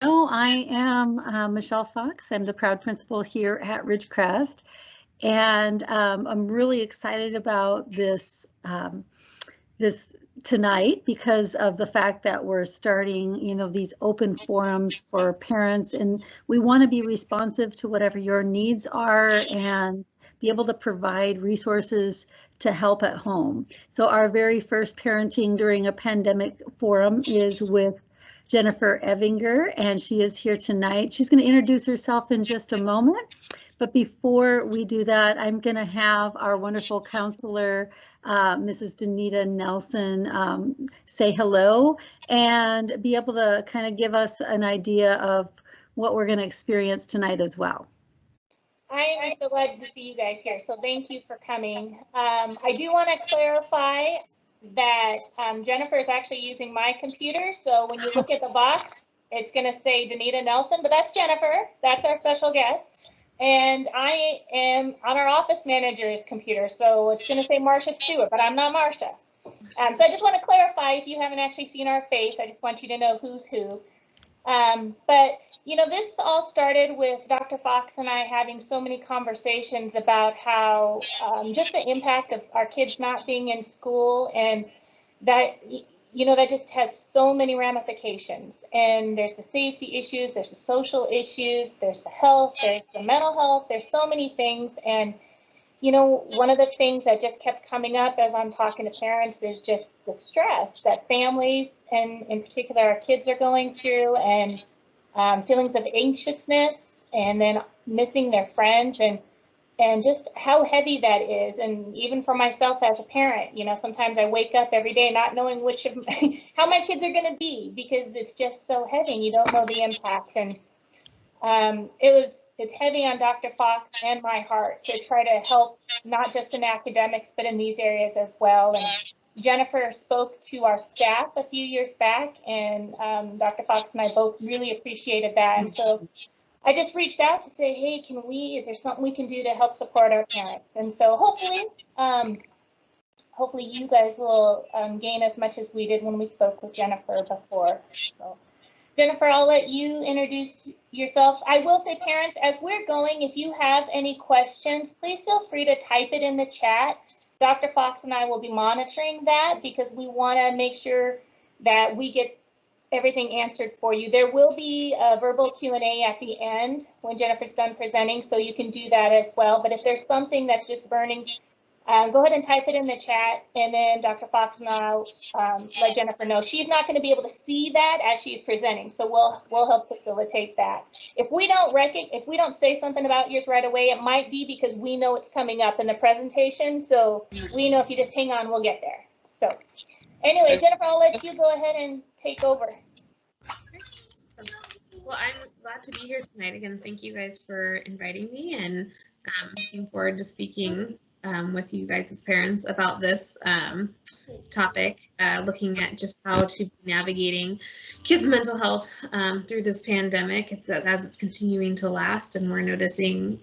I am Michelle Fox. I'm the proud principal here at Ridgecrest, and I'm really excited about this tonight because of the fact that we're starting, these open forums for parents, and we want to be responsive to whatever your needs are and be able to provide resources to help at home. So our very first Parenting During a Pandemic forum is with Jennifer Evinger, and she is here tonight. She's going to introduce herself in just a moment. But before we do that, I'm going to have our wonderful counselor, Mrs. Danita Nelson, say hello and be able to kind of give us an idea of what we're going to experience tonight as well. I am so glad to see you guys here, so thank you for coming. I do want to clarify that Jennifer is actually using my computer, so when you look at the box, it's going to say Danita Nelson, but that's Jennifer. That's our special guest. And I am on our office manager's computer, so it's going to say Marcia Stewart, but I'm not Marcia. So I just want to clarify, if you haven't actually seen our face, I just want you to know who's who. But, this all started with Dr. Fox and I having so many conversations about how just the impact of our kids not being in school, and that, that just has so many ramifications. And there's the safety issues, there's the social issues, there's the health, there's the mental health, there's so many things. And one of the things that just kept coming up as I'm talking to parents is just the stress that families, and in particular our kids, are going through, and feelings of anxiousness, and then missing their friends, and just how heavy that is. And even for myself as a parent, sometimes I wake up every day not knowing which of how my kids are going to be, because it's just so heavy and you don't know the impact. And it's heavy on Dr. Fox and my heart to try to help, not just in academics, but in these areas as well. And Jennifer spoke to our staff a few years back, and Dr. Fox and I both really appreciated that. And so I just reached out to say, hey, is there something we can do to help support our parents? And so hopefully you guys will gain as much as we did when we spoke with Jennifer before. So Jennifer, I'll let you introduce yourself. I will say, parents, as we're going, if you have any questions, please feel free to type it in the chat. Dr. Fox and I will be monitoring that, because we want to make sure that we get everything answered for you. There will be a verbal Q&A at the end when Jennifer's done presenting, so you can do that as well. But if there's something that's just burning, go ahead and type it in the chat, and then Dr. Fox and I'll let Jennifer know. She's not going to be able to see that as she's presenting, so we'll help facilitate that. If we don't say something about yours right away, it might be because we know it's coming up in the presentation, so we know if you just hang on, we'll get there. So anyway, Jennifer, I'll let you go ahead and take over. Well, I'm glad to be here tonight. Again, thank you guys for inviting me, and looking forward to speaking with you guys as parents about this topic, looking at just how to be navigating kids' mental health through this pandemic. As it's continuing to last, and we're noticing,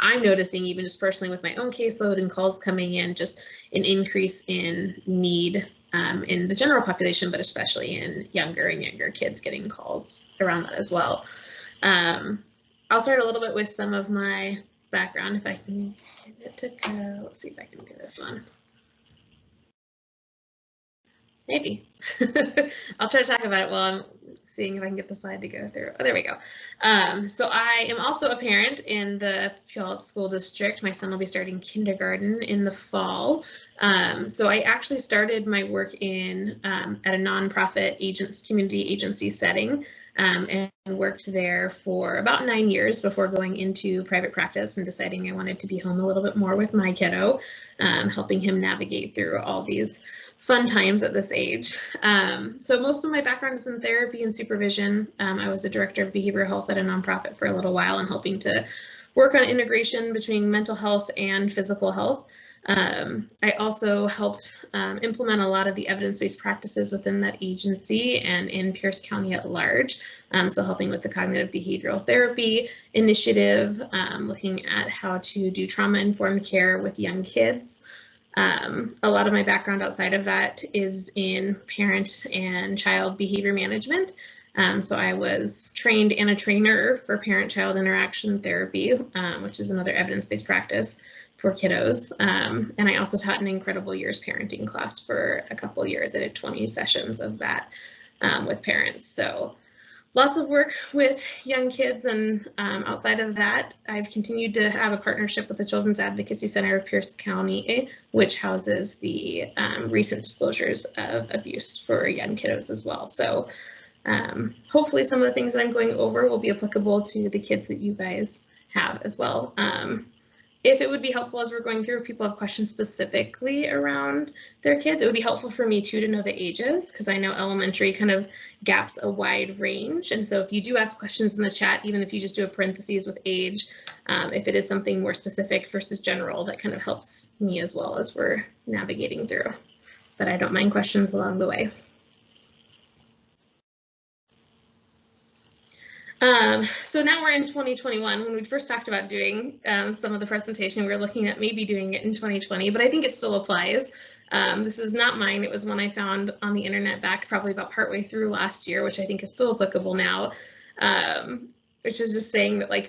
I'm noticing even just personally with my own caseload and calls coming in, just an increase in need in the general population, but especially in younger and younger kids getting calls around that as well. I'll start a little bit with some of my background, if I can get it to go. Let's see if I can do this one. Maybe. I'll try to talk about it while I'm seeing if I can get the slide to go through. Oh, there we go. So I am also a parent in the Puyallup School District. My son will be starting kindergarten in the fall. So I actually started my work at a nonprofit community agency setting, and worked there for about 9 years before going into private practice and deciding I wanted to be home a little bit more with my kiddo, helping him navigate through all these fun times at this age. So most of my background is in therapy and supervision. I was a director of behavioral health at a nonprofit for a little while, and helping to work on integration between mental health and physical health. I also helped implement a lot of the evidence-based practices within that agency and in Pierce County at large. So helping with the cognitive behavioral therapy initiative, looking at how to do trauma-informed care with young kids. A lot of my background outside of that is in parent and child behavior management. So I was trained and a trainer for parent-child interaction therapy, which is another evidence-based practice for kiddos. And I also taught an incredible years parenting class for a couple years. I did 20 sessions of that with parents. So lots of work with young kids, and outside of that, I've continued to have a partnership with the Children's Advocacy Center of Pierce County, which houses the recent disclosures of abuse for young kiddos as well. So hopefully some of the things that I'm going over will be applicable to the kids that you guys have as well. If it would be helpful as we're going through, if people have questions specifically around their kids, it would be helpful for me too to know the ages, because I know elementary kind of gaps a wide range. And so if you do ask questions in the chat, even if you just do a parentheses with age, if it is something more specific versus general, that kind of helps me as well as we're navigating through. But I don't mind questions along the way. So now we're in 2021. When we first talked about doing some of the presentation, we were looking at maybe doing it in 2020, but I think it still applies. This is not mine. It was one I found on the internet back probably about partway through last year, which I think is still applicable now, which is just saying that like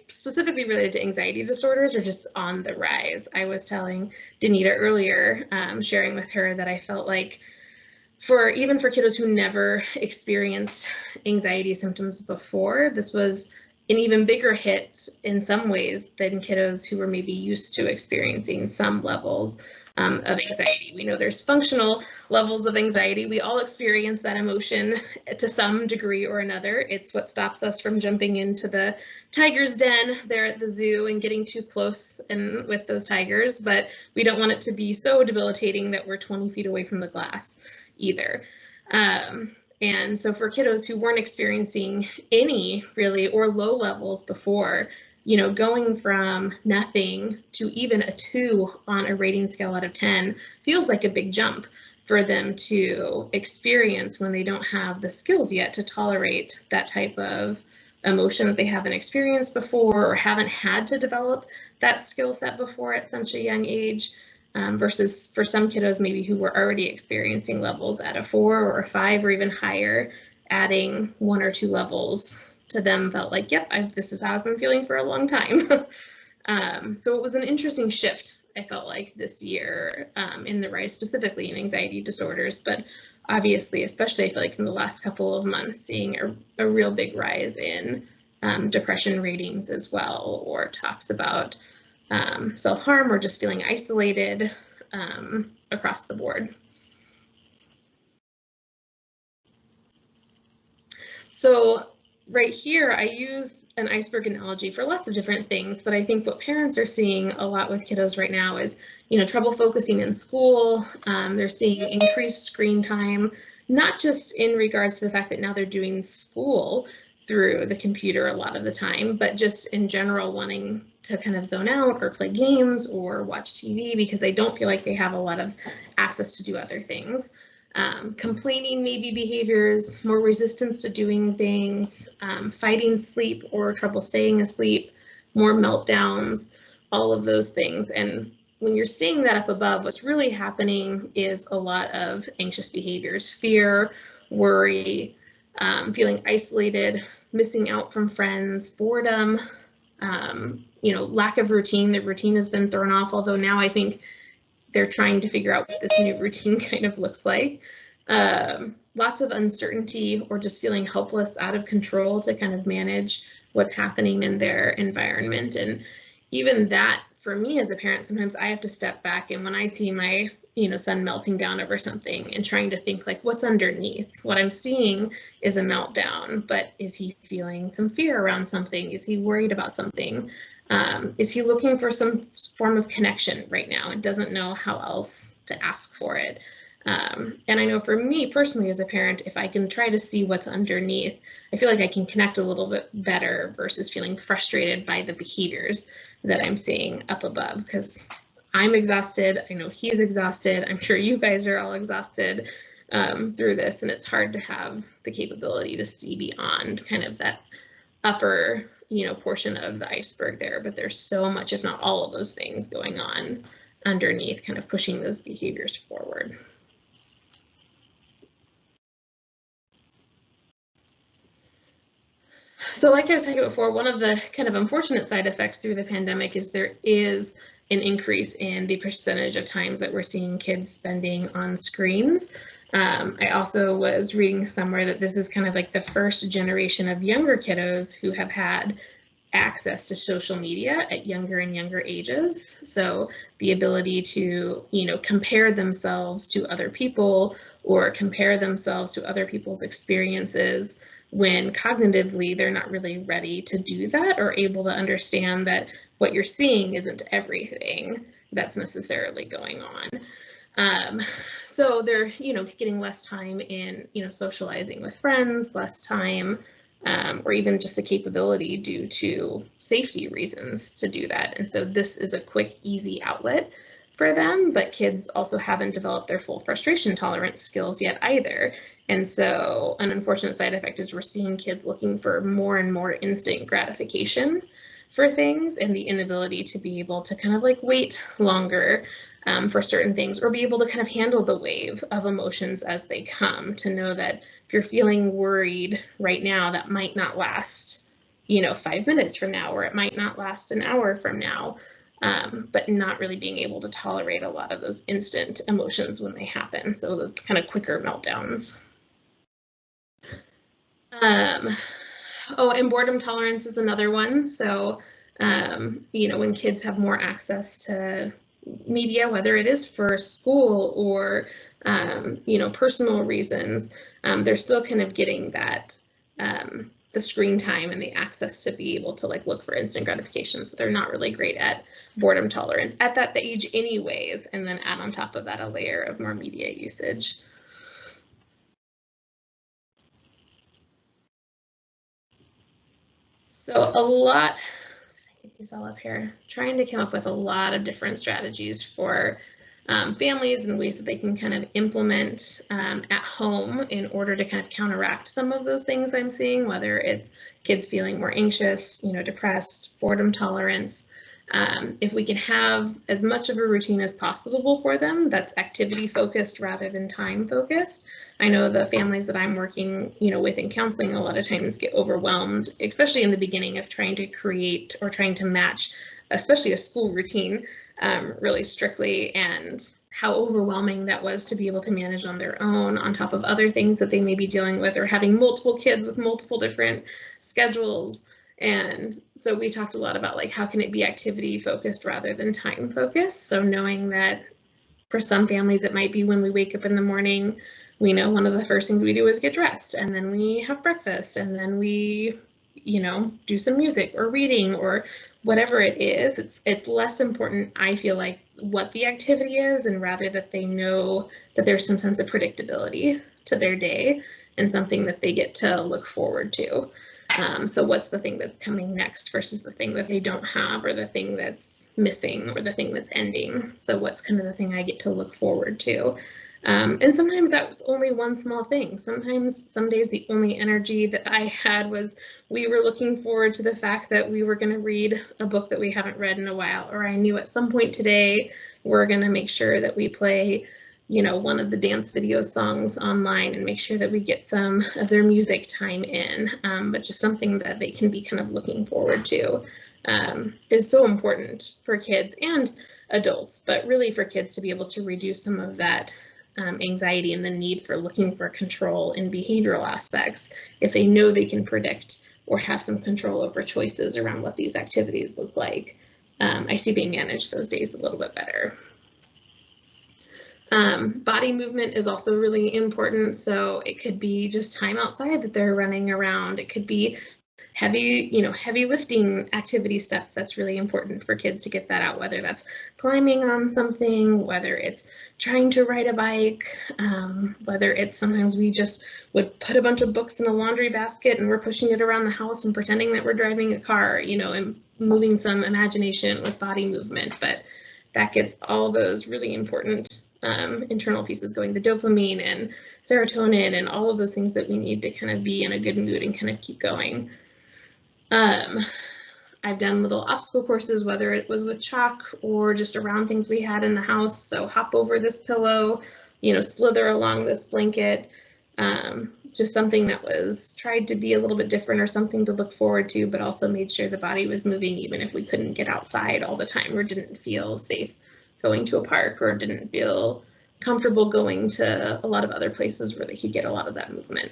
specifically related to anxiety disorders are just on the rise. I was telling Danita earlier, sharing with her that I felt like even for kiddos who never experienced anxiety symptoms before, this was an even bigger hit in some ways than kiddos who were maybe used to experiencing some levels of anxiety. We know there's functional levels of anxiety. We all experience that emotion to some degree or another. It's what stops us from jumping into the tiger's den there at the zoo and getting too close and with those tigers, but we don't want it to be so debilitating that we're 20 feet away from the glass either. And so for kiddos who weren't experiencing any really or low levels before, going from nothing to even a 2 on a rating scale out of 10 feels like a big jump for them to experience when they don't have the skills yet to tolerate that type of emotion that they haven't experienced before or haven't had to develop that skill set before at such a young age. Versus for some kiddos maybe who were already experiencing levels at a 4 or a 5 or even higher, adding 1 or 2 levels to them felt like, yep, this is how I've been feeling for a long time. So it was an interesting shift, I felt like, this year in the rise, specifically in anxiety disorders, but obviously, especially I feel like in the last couple of months, seeing a real big rise in depression ratings as well, or talks about self-harm or just feeling isolated across the board. So right here, I use an iceberg analogy for lots of different things, but I think what parents are seeing a lot with kiddos right now is, trouble focusing in school. They're seeing increased screen time, not just in regards to the fact that now they're doing school through the computer a lot of the time, but just in general wanting to kind of zone out or play games or watch TV because they don't feel like they have a lot of access to do other things. Complaining maybe behaviors, more resistance to doing things, fighting sleep or trouble staying asleep, more meltdowns, all of those things. And when you're seeing that up above, what's really happening is a lot of anxious behaviors, fear, worry, feeling isolated, missing out from friends, boredom, lack of routine. The routine has been thrown off, although now I think they're trying to figure out what this new routine kind of looks like. Lots of uncertainty or just feeling helpless, out of control to kind of manage what's happening in their environment. And even that, for me as a parent, sometimes I have to step back, and when I see my son melting down over something and trying to think like what's underneath. What I'm seeing is a meltdown, but is he feeling some fear around something? Is he worried about something? Is he looking for some form of connection right now and doesn't know how else to ask for it? And I know for me personally as a parent, if I can try to see what's underneath, I feel like I can connect a little bit better versus feeling frustrated by the behaviors that I'm seeing up above, because I'm exhausted. I know he's exhausted. I'm sure you guys are all exhausted through this, and it's hard to have the capability to see beyond kind of that upper, portion of the iceberg there. But there's so much, if not all of those things going on underneath, kind of pushing those behaviors forward. So like I was talking before, one of the kind of unfortunate side effects through the pandemic is there is an increase in the percentage of times that we're seeing kids spending on screens. I also was reading somewhere that this is kind of like the first generation of younger kiddos who have had access to social media at younger and younger ages. So the ability to, compare themselves to other people or compare themselves to other people's experiences when cognitively they're not really ready to do that or able to understand that what you're seeing isn't everything that's necessarily going on. So they're, getting less time in, socializing with friends, less time, or even just the capability due to safety reasons to do that. And so this is a quick, easy outlet for them, but kids also haven't developed their full frustration tolerance skills yet either. And so an unfortunate side effect is we're seeing kids looking for more and more instant gratification for things and the inability to be able to kind of like wait longer for certain things or be able to kind of handle the wave of emotions as they come, to know that if you're feeling worried right now, that might not last, 5 minutes from now, or it might not last an hour from now. But not really being able to tolerate a lot of those instant emotions when they happen. So those kind of quicker meltdowns. And boredom tolerance is another one. So, when kids have more access to media, whether it is for school or, personal reasons, they're still kind of getting that, the screen time and the access to be able to look for instant gratification. So they're not really great at boredom tolerance at that age anyways, and then add on top of that a layer of more media usage. So a lot, let's get these all up here, trying to come up with a lot of different strategies for families and ways that they can kind of implement at home in order to kind of counteract some of those things I'm seeing, whether it's kids feeling more anxious, depressed, boredom tolerance. If we can have as much of a routine as possible for them that's activity focused rather than time focused. I know the families that I'm working, with in counseling a lot of times get overwhelmed, especially in the beginning of trying to create or trying to match, especially a school routine, really strictly, and how overwhelming that was to be able to manage on their own on top of other things that they may be dealing with, or having multiple kids with multiple different schedules. And so we talked a lot about how can it be activity focused rather than time focused. So knowing that for some families, it might be when we wake up in the morning, we know one of the first things we do is get dressed, and then we have breakfast, and then we, do some music or reading or whatever it is. It's less important, I feel like, what the activity is, and rather that they know that there's some sense of predictability to their day and something that they get to look forward to. So what's the thing that's coming next versus the thing that they don't have, or the thing that's missing, or the thing that's ending? So what's kind of the thing I get to look forward to? And sometimes that's only one small thing. Sometimes, some days, the only energy that I had was we were looking forward to the fact that we were going to read a book that we haven't read in a while, or I knew at some point today we're going to make sure that we play one of the dance video songs online and make sure that we get some of their music time in, but just something that they can be kind of looking forward to is so important for kids and adults, but really for kids to be able to reduce some of that anxiety and the need for looking for control in behavioral aspects if they know they can predict or have some control over choices around what these activities look like. I see they manage those days a little bit better. Body movement is also really important. So it could be just time outside that they're running around. It could be heavy lifting activity stuff that's really important for kids to get that out, whether that's climbing on something, whether it's trying to ride a bike, whether it's sometimes we just would put a bunch of books in a laundry basket and we're pushing it around the house and pretending that we're driving a car, and moving some imagination with body movement. But that gets all those really important internal pieces going, the dopamine and serotonin and all of those things that we need to kind of be in a good mood and kind of keep going. I've done little obstacle courses, whether it was with chalk or just around things we had in the house. So hop over this pillow, you know, slither along this blanket. Just something that was tried to be a little bit different or something to look forward to, but also made sure the body was moving even if we couldn't get outside all the time or didn't feel safe going to a park or didn't feel comfortable going to a lot of other places where they could get a lot of that movement.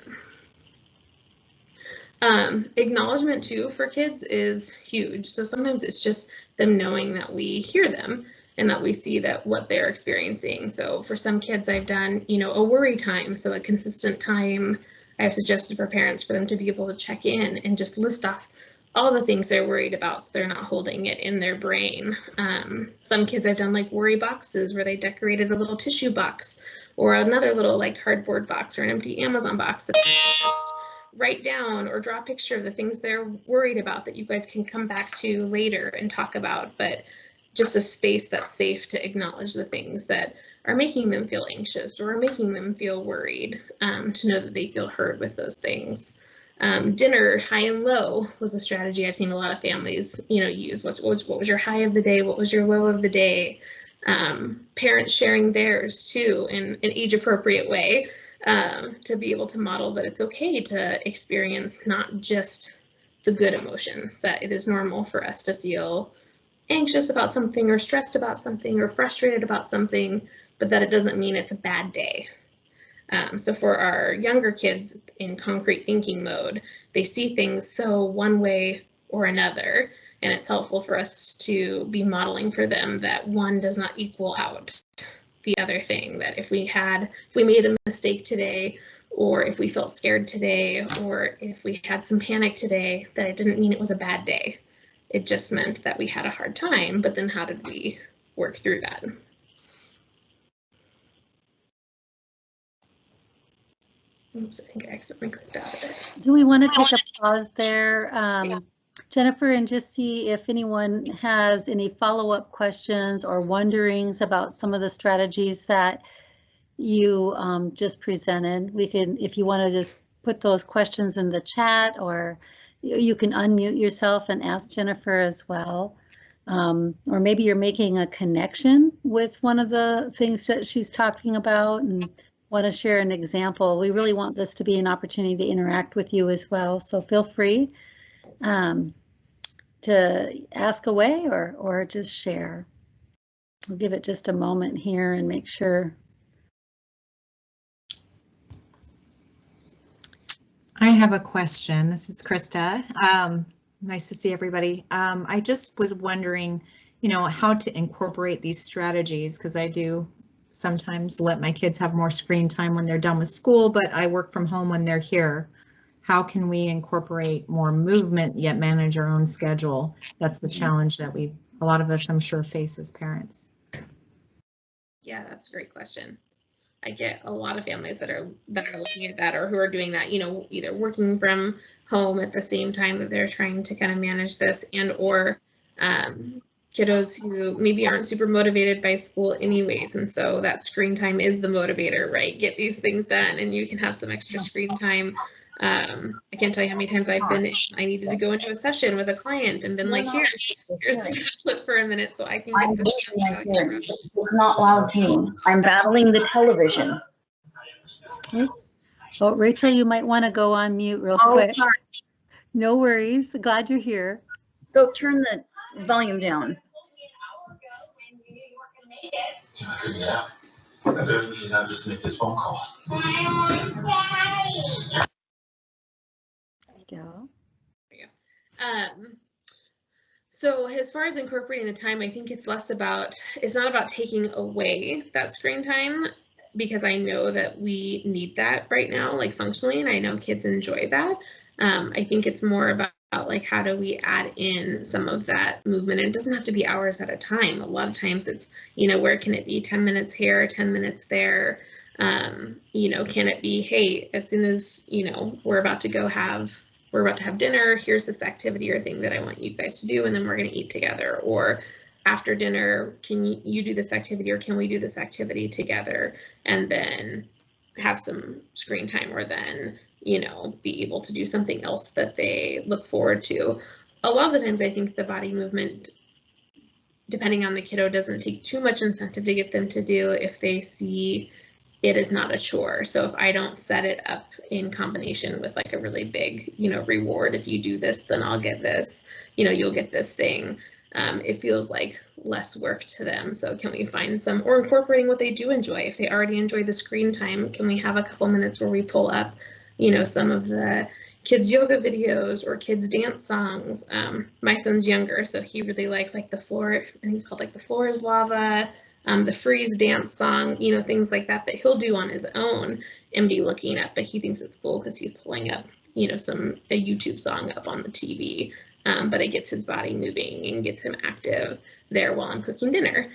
Acknowledgement too for kids is huge. So sometimes it's just them knowing that we hear them and that we see that what they're experiencing. So for some kids I've done, you know, a worry time. So a consistent time I've suggested for parents for them to be able to check in and just list off all the things they're worried about so they're not holding it in their brain. Some kids I've done like worry boxes where they decorated a little tissue box or another little like cardboard box or an empty Amazon box that just write down or draw a picture of the things they're worried about that you guys can come back to later and talk about, but just a space that's safe to acknowledge the things that are making them feel anxious or are making them feel worried, to know that they feel heard with those things. Dinner, high and low, was a strategy I've seen a lot of families, you know, use. What was your high of the day? What was your low of the day? Parents sharing theirs too in an age-appropriate way. To be able to model that it's okay to experience not just the good emotions, that it is normal for us to feel anxious about something or stressed about something or frustrated about something, but that it doesn't mean it's a bad day. So for our younger kids in concrete thinking mode, they see things so one way or another, and it's helpful for us to be modeling for them that one does not equal out the other thing, that if we made a mistake today, or if we felt scared today, or if we had some panic today, that it didn't mean it was a bad day. It just meant that we had a hard time, but then how did we work through that? Oops, I think I accidentally clicked out of it. Do we want to take a pause there, Jennifer, and just see if anyone has any follow-up questions or wonderings about some of the strategies that you just presented? We can, if you want to just put those questions in the chat, or you can unmute yourself and ask Jennifer as well. Or maybe you're making a connection with one of the things that she's talking about and want to share an example. We really want this to be an opportunity to interact with you as well. So feel free to ask away or just share. We'll give it just a moment here and make sure. I have a question. This is Krista. Nice to see everybody. I just was wondering, you know, how to incorporate these strategies, because I do sometimes let my kids have more screen time when they're done with school, but I work from home when they're here. How can we incorporate more movement yet manage our own schedule? That's the challenge that a lot of us, I'm sure, face as parents. Yeah, that's a great question. I get a lot of families that are looking at that, or who are doing that, you know, either working from home at the same time that they're trying to kind of manage this, and or kiddos who maybe aren't super motivated by school anyways, and so that screen time is the motivator, right? Get these things done and you can have some extra screen time. I can't tell you how many times I needed to go into a session with a client and been like, here's the tablet for a minute so I can get this done. It's not loud to me. I'm battling the television. Oops. Oh, Rachel, you might want to go on mute real quick. Sorry. No worries. Glad you're here. Go turn the volume down. Yeah. I don't need to just make this phone call. There you go. So as far as incorporating the time, I think it's not about taking away that screen time, because I know that we need that right now, like functionally, and I know kids enjoy that. I think it's more about like, how do we add in some of that movement? And it doesn't have to be hours at a time. A lot of times it's, you know, where can it be 10 minutes here, 10 minutes there? You know, can it be, hey, as soon as, you know, we're about to have dinner, here's this activity or thing that I want you guys to do, and then we're going to eat together. Or after dinner, can you do this activity, or can we do this activity together? And then have some screen time, or then, you know, be able to do something else that they look forward to. a lot of the times I think the body movement, depending on the kiddo, doesn't take too much incentive to get them to do if they see it is not a chore. So if I don't set it up in combination with like a really big, reward, if you do this, then I'll get this, you'll get this thing. It feels like less work to them. So can we find some, or incorporating what they do enjoy? If they already enjoy the screen time, can we have a couple minutes where we pull up, some of the kids yoga videos or kids dance songs? My son's younger, so he really likes like the floor, I think it's called like The Floor is Lava, the freeze dance song, things like that he'll do on his own and be looking up, but he thinks it's cool because he's pulling up, a YouTube song up on the TV. But it gets his body moving and gets him active there while I'm cooking dinner.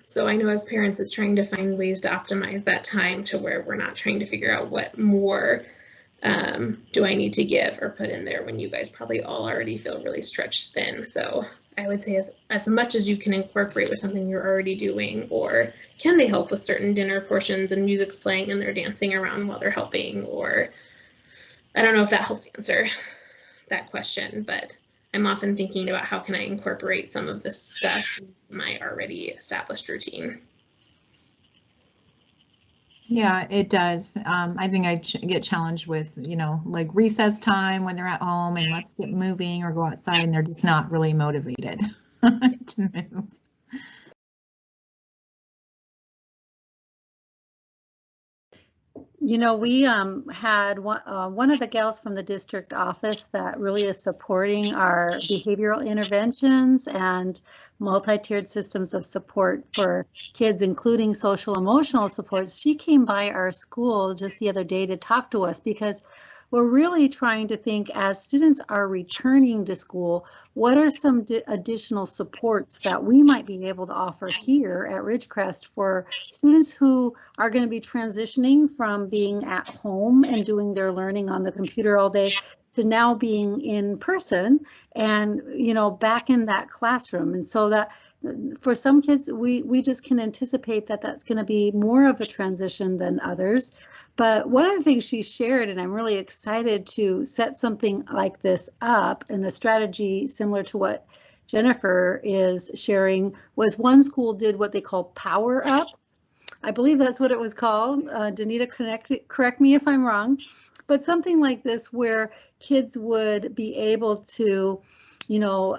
So I know as parents is trying to find ways to optimize that time to where we're not trying to figure out what more do I need to give or put in there when you guys probably all already feel really stretched thin. So I would say as much as you can incorporate with something you're already doing, or can they help with certain dinner portions and music's playing and they're dancing around while they're helping, or I don't know if that helps answer that question, but I'm often thinking about how can I incorporate some of this stuff into my already established routine. Yeah, it does. I think I get challenged with, like recess time when they're at home and let's get moving or go outside, and they're just not really motivated to move. We had one of the gals from the district office that really is supporting our behavioral interventions and multi-tiered systems of support for kids, including social emotional supports. She came by our school just the other day to talk to us because we're really trying to think, as students are returning to school, what are some additional supports that we might be able to offer here at Ridgecrest for students who are going to be transitioning from being at home and doing their learning on the computer all day to now being in person and, back in that classroom. And so that for some kids, we just can anticipate that that's going to be more of a transition than others. But one of the things she shared, and I'm really excited to set something like this up, and a strategy similar to what Jennifer is sharing, was one school did what they call power ups. I believe that's what it was called. Danita, correct me if I'm wrong. But something like this where kids would be able to,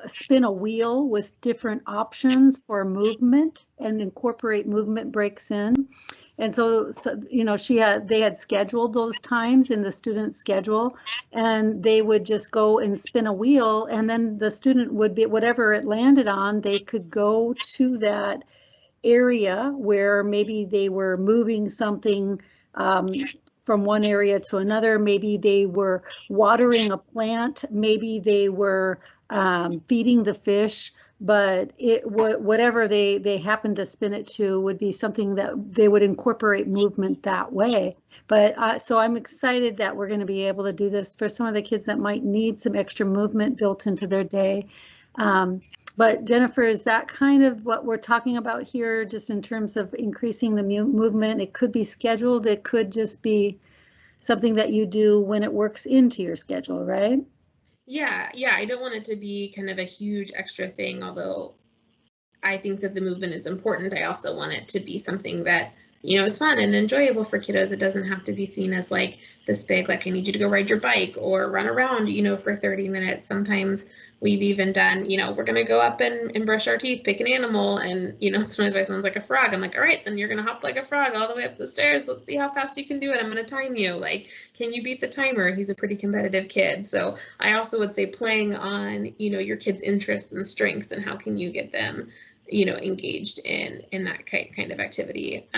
spin a wheel with different options for movement and incorporate movement breaks in. And so they had scheduled those times in the student's schedule, and they would just go and spin a wheel, and then the student would be, whatever it landed on, they could go to that area where maybe they were moving something from one area to another. Maybe they were watering a plant, maybe they were feeding the fish, but whatever they happened to spin it to would be something that they would incorporate movement that way. But so I'm excited that we're going to be able to do this for some of the kids that might need some extra movement built into their day. But Jennifer, is that kind of what we're talking about here, just in terms of increasing the movement? It could be scheduled, it could just be something that you do when it works into your schedule, right? Yeah, I don't want it to be kind of a huge extra thing, although I think that the movement is important. I also want it to be something that, is fun and enjoyable for kiddos. It doesn't have to be seen as like this big, like I need you to go ride your bike or run around, for 30 minutes. Sometimes we've even done, we're going to go up and brush our teeth, pick an animal. And, sometimes my son's like a frog. I'm like, all right, then you're going to hop like a frog all the way up the stairs. Let's see how fast you can do it. I'm going to time you. Like, can you beat the timer? He's a pretty competitive kid. So I also would say playing on, your kid's interests and strengths, and how can you get them engaged in that kind of activity.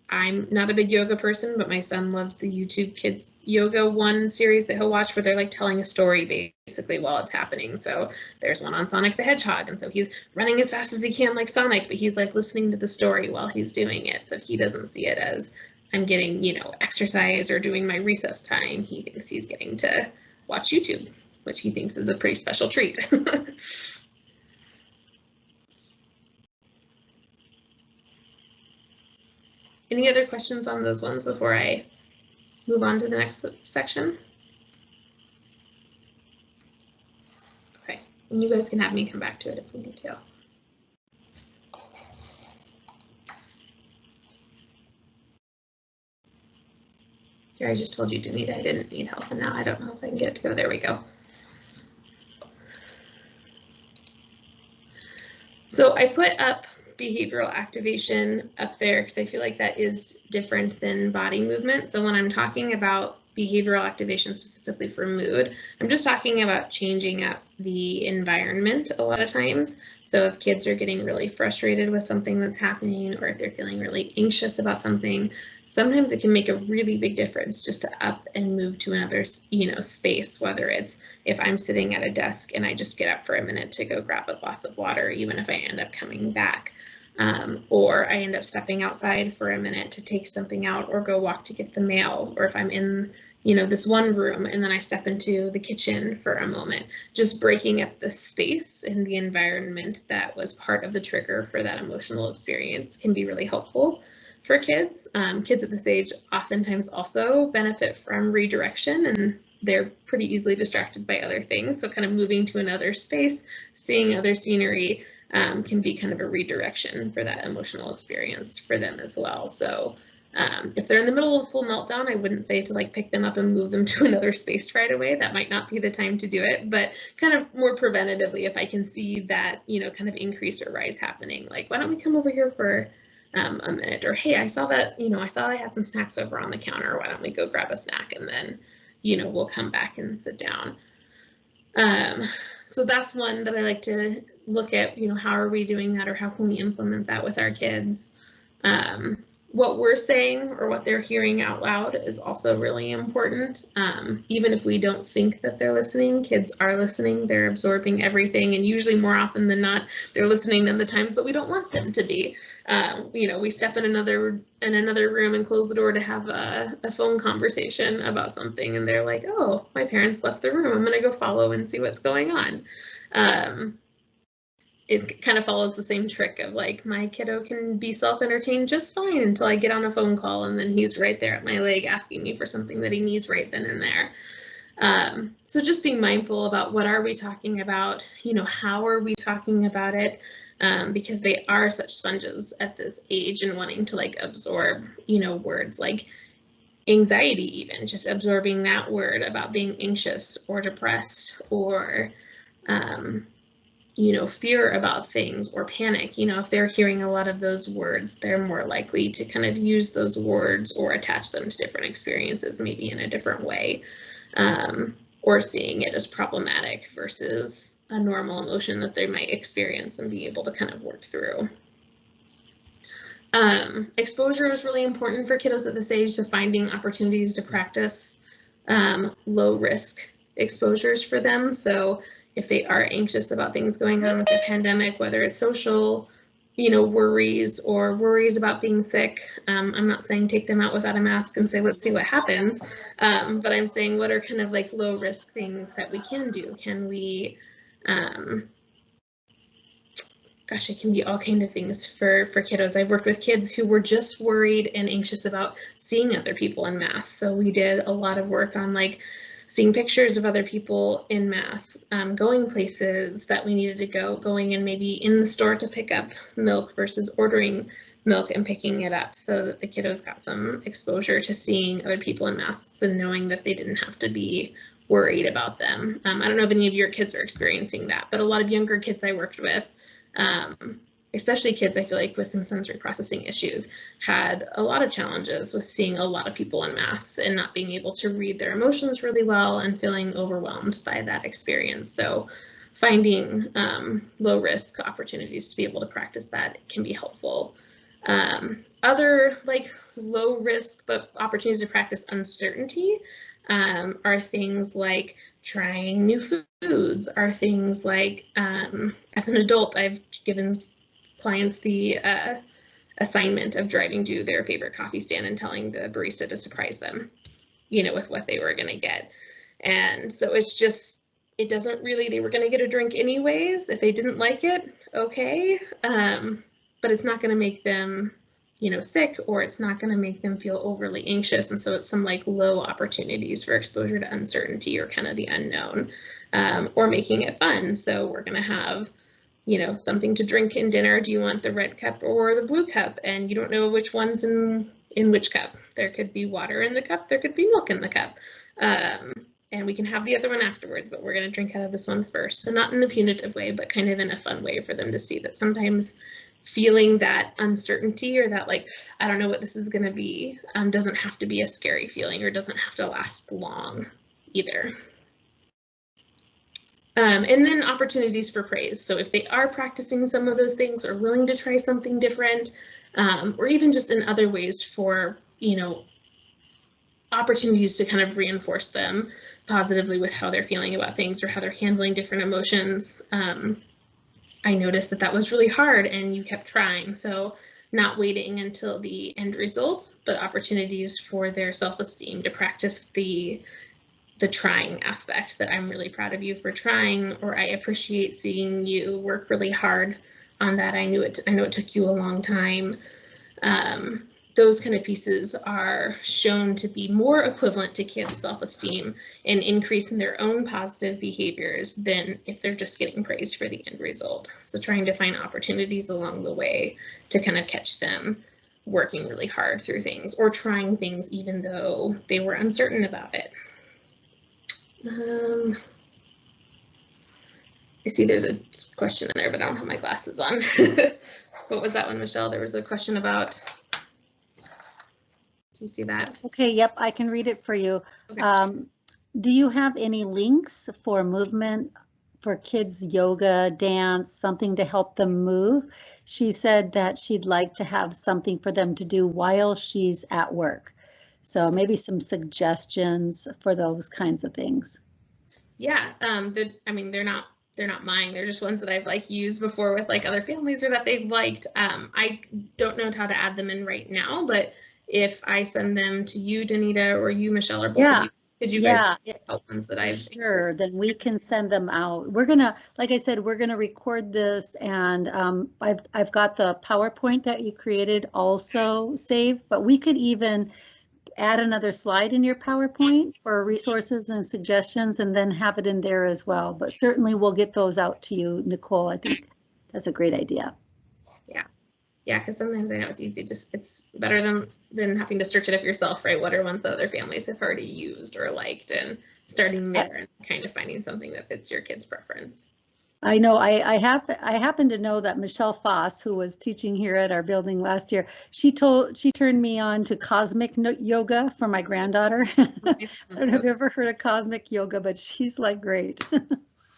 I'm not a big yoga person, but my son loves the YouTube Kids Yoga One series that he'll watch where they're like telling a story basically while it's happening. So there's one on Sonic the Hedgehog, and so he's running as fast as he can like Sonic, but he's like listening to the story while he's doing it. So he doesn't see it as I'm getting, exercise or doing my recess time. He thinks he's getting to watch YouTube, which he thinks is a pretty special treat. Any other questions on those ones before I move on to the next section? And you guys can have me come back to it if we need to. Here, I just told you, Danita, I didn't need help, and now I don't know if I can get it to go. There we go. So I put up behavioral activation up there because I feel like that is different than body movement. So when I'm talking about behavioral activation specifically for mood, I'm just talking about changing up the environment a lot of times. So if kids are getting really frustrated with something that's happening, or if they're feeling really anxious about something, sometimes it can make a really big difference just to up and move to another, space, whether it's if I'm sitting at a desk and I just get up for a minute to go grab a glass of water, even if I end up coming back, or I end up stepping outside for a minute to take something out or go walk to get the mail, or if I'm in, this one room and then I step into the kitchen for a moment, just breaking up the space and the environment that was part of the trigger for that emotional experience can be really helpful for kids. Kids at this age oftentimes also benefit from redirection, and they're pretty easily distracted by other things. So kind of moving to another space, seeing other scenery can be kind of a redirection for that emotional experience for them as well. So if they're in the middle of a full meltdown, I wouldn't say to pick them up and move them to another space right away. That might not be the time to do it, but kind of more preventatively, if I can see that, kind of increase or rise happening, why don't we come over here for a minute, or hey, I saw that, I saw I had some snacks over on the counter. Why don't we go grab a snack, and then, we'll come back and sit down. So that's one that I like to look at, how are we doing that, or how can we implement that with our kids? What we're saying or what they're hearing out loud is also really important. Even if we don't think that they're listening, kids are listening. They're absorbing everything, and usually more often than not, they're listening in the times that we don't want them to be. We step in another room and close the door to have a phone conversation about something, and they're like, "Oh, my parents left the room. I'm gonna go follow and see what's going on." It kind of follows the same trick of my kiddo can be self-entertained just fine until I get on a phone call, and then he's right there at my leg asking me for something that he needs right then and there. So just being mindful about what are we talking about, how are we talking about it, because they are such sponges at this age and wanting to absorb, words like anxiety, even just absorbing that word about being anxious or depressed, or fear about things, or panic. If they're hearing a lot of those words, they're more likely to kind of use those words or attach them to different experiences, maybe in a different way, or seeing it as problematic versus a normal emotion that they might experience and be able to kind of work through. Exposure is really important for kiddos at this age, so finding opportunities to practice low risk exposures for them. So if they are anxious about things going on with the pandemic, whether it's social, worries, or worries about being sick, I'm not saying take them out without a mask and say, let's see what happens. But I'm saying, what are kind of low risk things that we can do? Can we, gosh, it can be all kinds of things for kiddos. I've worked with kids who were just worried and anxious about seeing other people en masse. So we did a lot of work on seeing pictures of other people en masse, going places that we needed to go, going and maybe in the store to pick up milk versus ordering milk and picking it up, so that the kiddos got some exposure to seeing other people en masse and knowing that they didn't have to be worried about them. I don't know if any of your kids are experiencing that, but a lot of younger kids I worked with, especially kids I feel like with some sensory processing issues, had a lot of challenges with seeing a lot of people en masse and not being able to read their emotions really well and feeling overwhelmed by that experience. So finding low risk opportunities to be able to practice that can be helpful. Other low risk but opportunities to practice uncertainty are things like trying new foods, are things like, as an adult, I've given clients the assignment of driving to their favorite coffee stand and telling the barista to surprise them, with what they were going to get. And so it's just, it doesn't really, they were going to get a drink anyways. If they didn't like it, okay. But it's not going to make them, sick, or it's not going to make them feel overly anxious. And so it's some like low opportunities for exposure to uncertainty or kind of the unknown, or making it fun. So we're going to have, something to drink in dinner. Do you want the red cup or the blue cup? And you don't know which one's in which cup. There could be water in the cup. There could be milk in the cup. And we can have the other one afterwards, but we're going to drink out of this one first. So not in a punitive way, but kind of in a fun way for them to see that sometimes feeling that uncertainty or that like, I don't know what this is going to be, doesn't have to be a scary feeling or doesn't have to last long either. And then opportunities for praise. So if they are practicing some of those things or willing to try something different, or even just in other ways for, opportunities to kind of reinforce them positively with how they're feeling about things or how they're handling different emotions. I noticed that was really hard and you kept trying. So not waiting until the end result, but opportunities for their self-esteem to practice the trying aspect, that I'm really proud of you for trying, or I appreciate seeing you work really hard on that. I know it took you a long time. Those kind of pieces are shown to be more equivalent to kids' self-esteem and increase in their own positive behaviors than if they're just getting praised for the end result. So trying to find opportunities along the way to kind of catch them working really hard through things or trying things even though they were uncertain about it. I see there's a question in there, but I don't have my glasses on. What was that one, Michelle? There was a question about... Do you see that? Okay, yep, I can read it for you. Okay. Do you have any links for movement for kids, yoga, dance, something to help them move? She said that she'd like to have something for them to do while she's at work. So maybe some suggestions for those kinds of things. Yeah, they're not mine. They're just ones that I've used before with other families or that they've liked. I don't know how to add them in right now, but if I send them to you, Danita, or you, Michelle, or both of you, could you guys help ones that I've sure, then we can send them out. We're gonna, like I said, we're gonna record this, and I've got the PowerPoint that you created also saved, but we could even add another slide in your PowerPoint for resources and suggestions and then have it in there as well. But certainly we'll get those out to you, Nicole. I think that's a great idea. Yeah, because sometimes I know it's easy, it's better than having to search it up yourself, right? What are ones that other families have already used or liked, and starting there and kind of finding something that fits your kid's preference. I know I happen to know that Michelle Foss, who was teaching here at our building last year, she turned me on to cosmic yoga for my granddaughter. I don't know if you've ever heard of cosmic yoga, but she's great.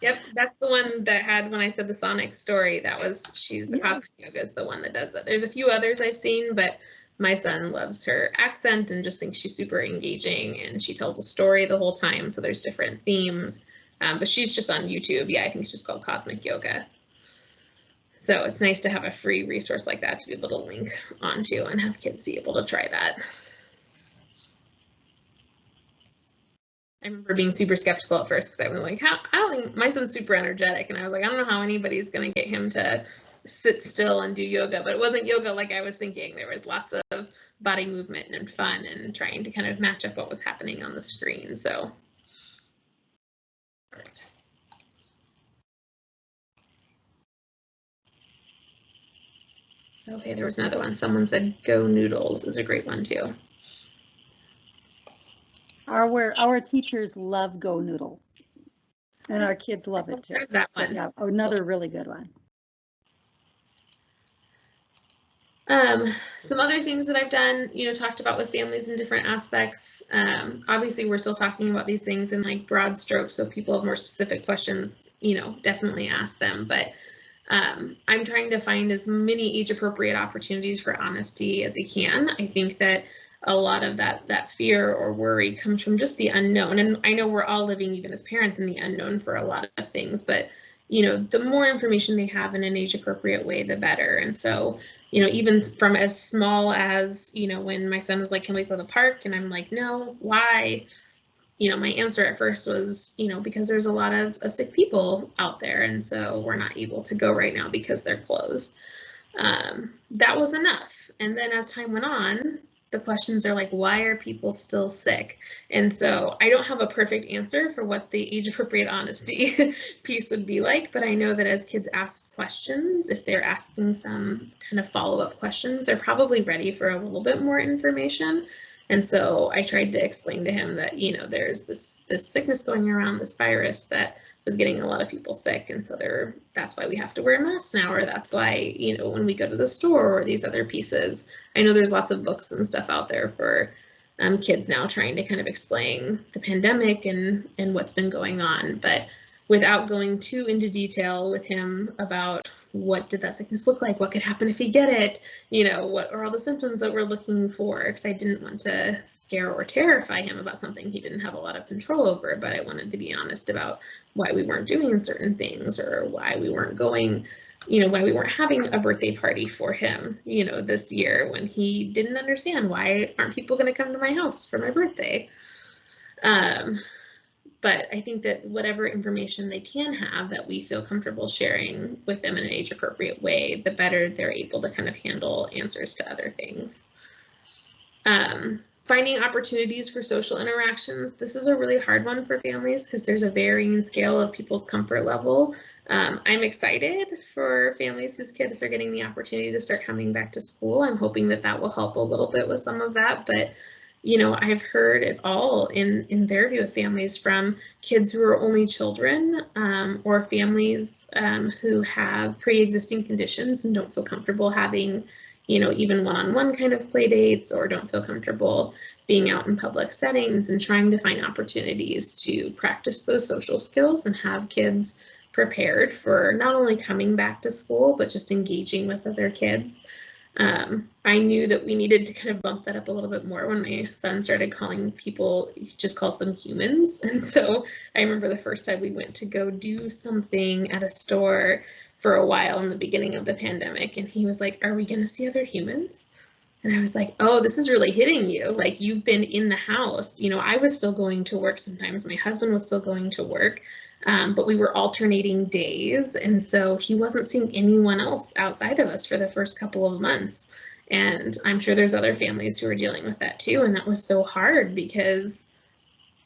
Yep, that's the one that had, when I said the Sonic story, she's the cosmic yoga is the one that does that. There's a few others I've seen, but my son loves her accent and just thinks she's super engaging, and she tells a story the whole time. So there's different themes, but she's just on YouTube. Yeah, I think it's just called Cosmic Yoga. So it's nice to have a free resource like that to be able to link onto and have kids be able to try that. I remember being super skeptical at first because I was like, my son's super energetic, and I was like, I don't know how anybody's going to get him to sit still and do yoga, but it wasn't yoga like I was thinking. There was lots of body movement and fun and trying to kind of match up what was happening on the screen. So, perfect. Okay, there was another one. Someone said Go Noodles is a great one too. Our teachers love Go Noodle, and our kids love it too. That one. So, yeah, another really good one. Some other things that I've done, talked about with families in different aspects. Obviously, we're still talking about these things in broad strokes. So if people have more specific questions, definitely ask them. But I'm trying to find as many age-appropriate opportunities for honesty as you can. I think that a lot of that fear or worry comes from just the unknown. And I know we're all living, even as parents, in the unknown for a lot of things, but the more information they have in an age-appropriate way, the better. And so, even from as small as, when my son was like, can we go to the park? And I'm like, no, why? My answer at first was, because there's a lot of sick people out there. And so we're not able to go right now because they're closed. That was enough. And then as time went on, the questions are like, why are people still sick? And so I don't have a perfect answer for what the age-appropriate honesty piece would be like, but I know that as kids ask questions, if they're asking some kind of follow-up questions, they're probably ready for a little bit more information. And so I tried to explain to him that, you know, there's this sickness going around, this virus that was getting a lot of people sick, and so that's why we have to wear masks now, or that's why, you know, when we go to the store, or these other pieces. I know there's lots of books and stuff out there for kids now trying to kind of explain the pandemic and what's been going on, but without going too into detail with him about what did that sickness look like, what could happen if you get it, you know, what are all the symptoms that we're looking for, because I didn't want to scare or terrify him about something he didn't have a lot of control over, but I wanted to be honest about why we weren't doing certain things, or why we weren't going, you know, why we weren't having a birthday party for him, you know, this year, when he didn't understand why aren't people going to come to my house for my birthday. But I think that whatever information they can have that we feel comfortable sharing with them in an age-appropriate way, the better they're able to kind of handle answers to other things. Finding opportunities for social interactions. This is a really hard one for families because there's a varying scale of people's comfort level. I'm excited for families whose kids are getting the opportunity to start coming back to school. I'm hoping that that will help a little bit with some of that, but you know, I've heard it all in their view of families, from kids who are only children, or families who have pre-existing conditions and don't feel comfortable having, you know, even one-on-one kind of play dates, or don't feel comfortable being out in public settings, and trying to find opportunities to practice those social skills and have kids prepared for not only coming back to school, but just engaging with other kids. I knew that we needed to kind of bump that up a little bit more when my son started calling people, he just calls them humans. And so I remember the first time we went to go do something at a store for a while in the beginning of the pandemic, and he was like, are we going to see other humans? And I was like, oh, this is really hitting you. Like, you've been in the house. You know, I was still going to work sometimes. My husband was still going to work, but we were alternating days. And so he wasn't seeing anyone else outside of us for the first couple of months. And I'm sure there's other families who are dealing with that too. And that was so hard because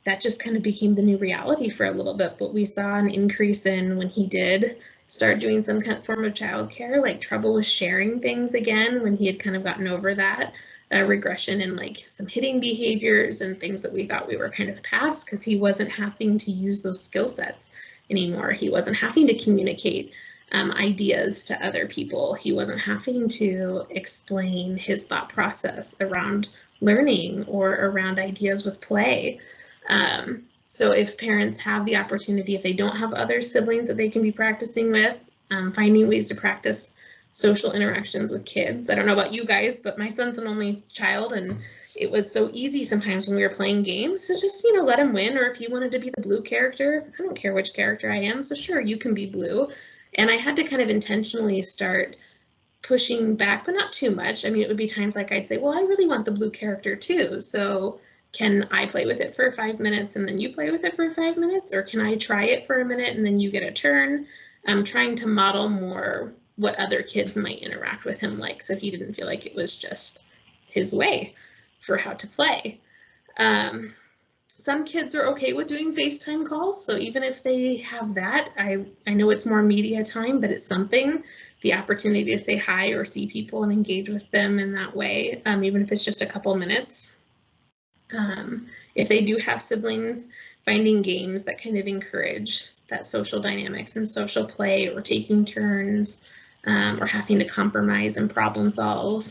that just kind of became the new reality for a little bit. But we saw an increase in, when he did start doing some kind of form of childcare, like trouble with sharing things again, when he had kind of gotten over that, regression in like some hitting behaviors and things that we thought we were kind of past, because he wasn't having to use those skill sets anymore. He wasn't having to communicate ideas to other people. He wasn't having to explain his thought process around learning or around ideas with play. So if parents have the opportunity, if they don't have other siblings that they can be practicing with, finding ways to practice social interactions with kids. I don't know about you guys, but my son's an only child, and it was so easy sometimes when we were playing games to just, you know, let him win. Or if he wanted to be the blue character, I don't care which character I am, so sure, you can be blue. And I had to kind of intentionally start pushing back, but not too much. I mean, it would be times like I'd say, well, I really want the blue character too, so can I play with it for 5 minutes and then you play with it for 5 minutes? Or can I try it for a minute and then you get a turn? I'm trying to model more what other kids might interact with him like, so he didn't feel like it was just his way for how to play. Some kids are okay with doing FaceTime calls, so even if they have that, I know it's more media time, but it's something, the opportunity to say hi or see people and engage with them in that way, even if it's just a couple minutes. If they do have siblings, finding games that kind of encourage that social dynamics and social play, or taking turns, or having to compromise and problem solve.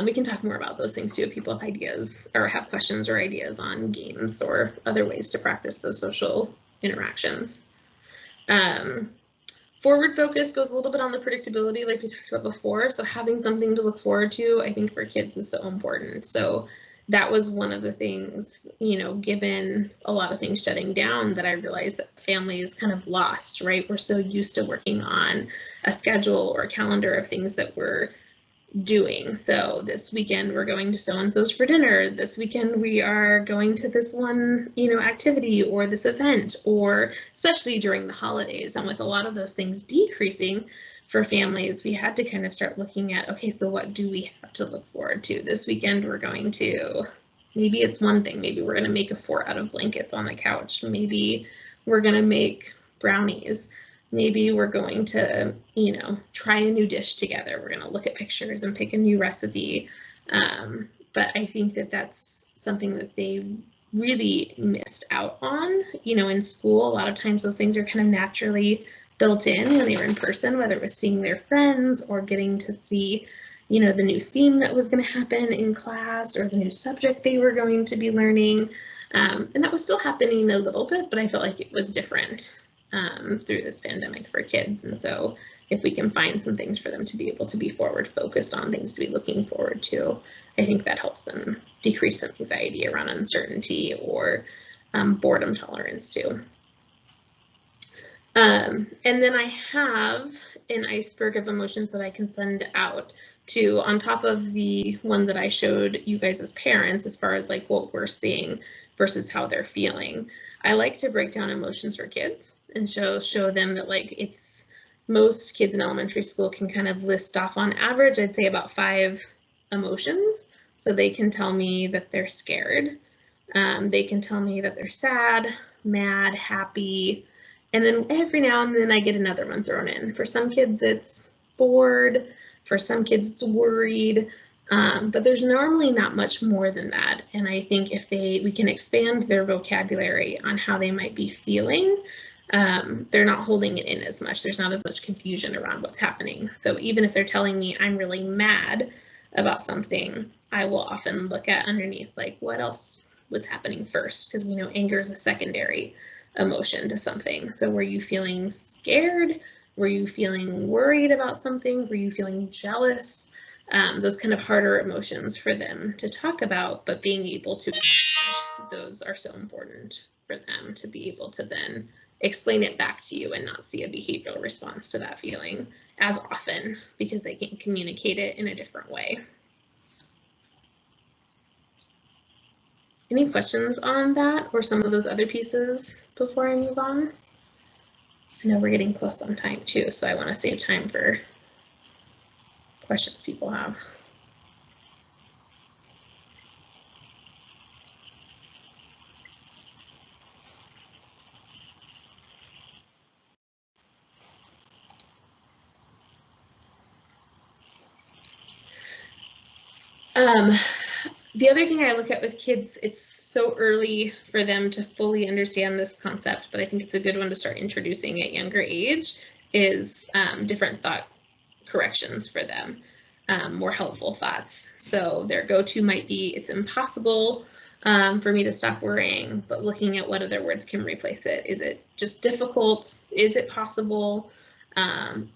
We can talk more about those things too if people have ideas or have questions or ideas on games or other ways to practice those social interactions. Forward focus goes a little bit on the predictability like we talked about before. So having something to look forward to, I think for kids is so important. So that was one of the things, you know, given a lot of things shutting down, that I realized that families kind of lost, right? We're so used to working on a schedule or a calendar of things that we're doing. So this weekend we're going to so-and-so's for dinner. This weekend we are going to this one, you know, activity or this event, or especially during the holidays, and with a lot of those things decreasing, for families, we had to kind of start looking at, okay, so what do we have to look forward to this weekend? We're going to, maybe it's one thing, maybe we're going to make a fort out of blankets on the couch. Maybe we're going to make brownies. Maybe we're going to, you know, try a new dish together. We're going to look at pictures and pick a new recipe. But I think that that's something that they really missed out on, you know, in school. A lot of times those things are kind of naturally built in when they were in person, whether it was seeing their friends or getting to see, you know, the new theme that was going to happen in class or the new subject they were going to be learning. And that was still happening a little bit, but I felt like it was different through this pandemic for kids. And so if we can find some things for them to be able to be forward focused on, things to be looking forward to, I think that helps them decrease some anxiety around uncertainty or boredom tolerance too. And then I have an iceberg of emotions that I can send out to, on top of the one that I showed you guys as parents, as far as like what we're seeing versus how they're feeling. I like to break down emotions for kids and show them that, like, it's, most kids in elementary school can kind of list off on average, I'd say about 5 emotions. So they can tell me that they're scared. They can tell me that they're sad, mad, happy. And then every now and then I get another one thrown in. For some kids it's bored, for some kids it's worried, but there's normally not much more than that. And I think if we can expand their vocabulary on how they might be feeling, they're not holding it in as much. There's not as much confusion around what's happening. So even if they're telling me I'm really mad about something, I will often look at underneath, like, what else was happening first? Because we know anger is a secondary emotion to something. So were you feeling scared? Were you feeling worried about something? Were you feeling jealous? Those kind of harder emotions for them to talk about, but being able to, those are so important for them to be able to then explain it back to you and not see a behavioral response to that feeling as often, because they can communicate it in a different way. Any questions on that or some of those other pieces before I move on? I know we're getting close on time too, so I want to save time for questions people have. The other thing I look at with kids, it's so early for them to fully understand this concept, but I think it's a good one to start introducing at younger age, is different thought corrections for them, more helpful thoughts. So their go-to might be, it's impossible for me to stop worrying, but looking at what other words can replace it. Is it just difficult? Is it possible?